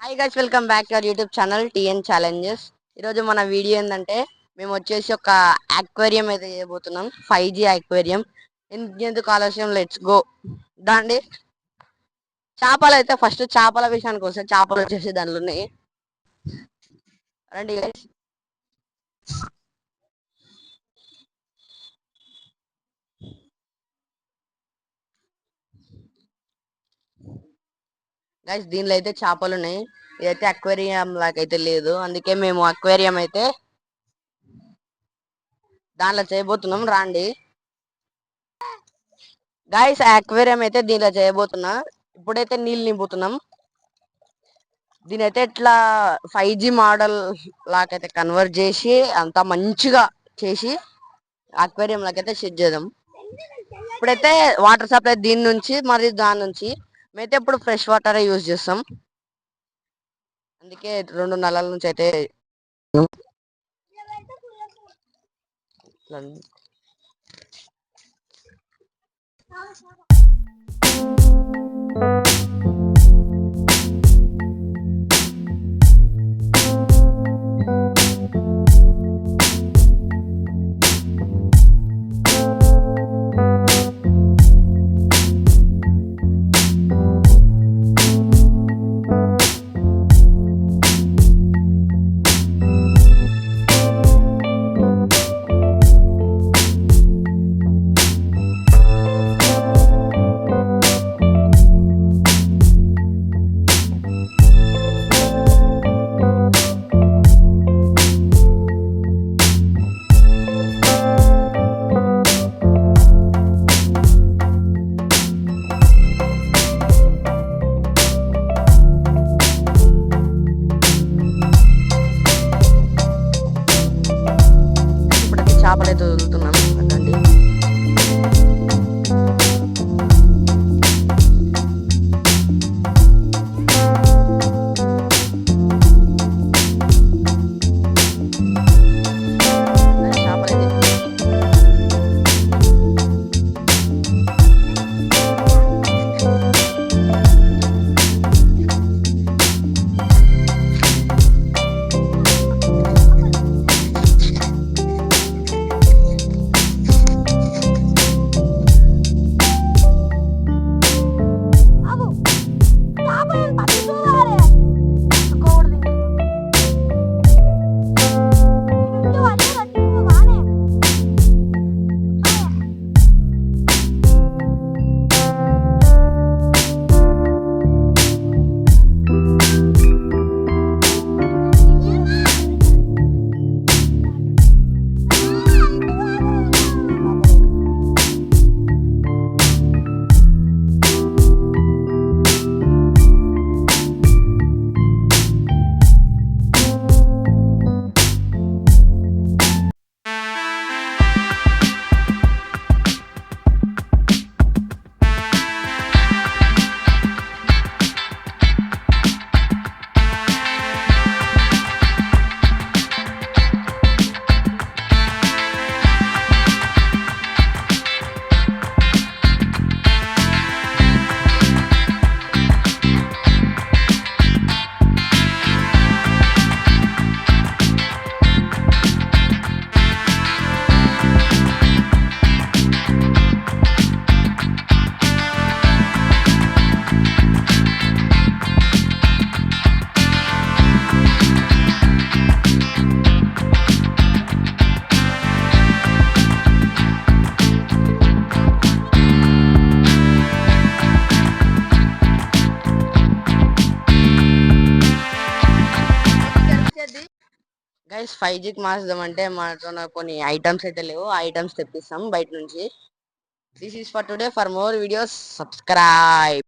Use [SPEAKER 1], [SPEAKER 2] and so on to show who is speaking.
[SPEAKER 1] Hi guys, welcome back to our YouTube channel TN challenges. ఈరోజు మన video ఏంటంటే మేము వచ్చేసి ఒక అక్వేరియం అయితే చేయబోతున్నాం. 5G aquarium. ఎందుకు ఆలస్యం, లెట్స్ గో. దాండి చేపలు అయితే ఫస్ట్ చేపల విషయానికి వస్తే చేపలు వచ్చేసి దానిలో ఉన్నాయి. రండి గైస్. గైస్ దీనిలో అయితే చేపలు ఉన్నాయి. ఇదైతే అక్వేరియం లాగైతే లేదు, అందుకే మేము అక్వేరియం అయితే దానిలో చేయబోతున్నాం. రాండి గైస్, అక్వేరియం అయితే దీనిలో చేయబోతున్నా. ఇప్పుడైతే నీళ్ళు నింపుతున్నాం. దీని అయితే ఇట్లా 5G మోడల్ లాకైతే కన్వర్ట్ చేసి అంతా మంచిగా చేసి అక్వేరియం లాకైతే సెట్ చేద్దాం. ఇప్పుడైతే వాటర్ సప్లై దీని నుంచి మరి దాని నుంచి మేమైతే ఇప్పుడు ఫ్రెష్ వాటర్ యూజ్ చేస్తాం. అందుకే 2 నెలల నుంచి అయితే చేపలు అయితే వదులుతున్నాం. అదండి గైస్. 5Gకి మార్చుదాం అంటే మాతో కొన్ని ఐటమ్స్ అయితే లేవు. ఆ ఐటమ్స్ తెప్పిస్తాం బయట నుంచి. This is for today. For more videos subscribe.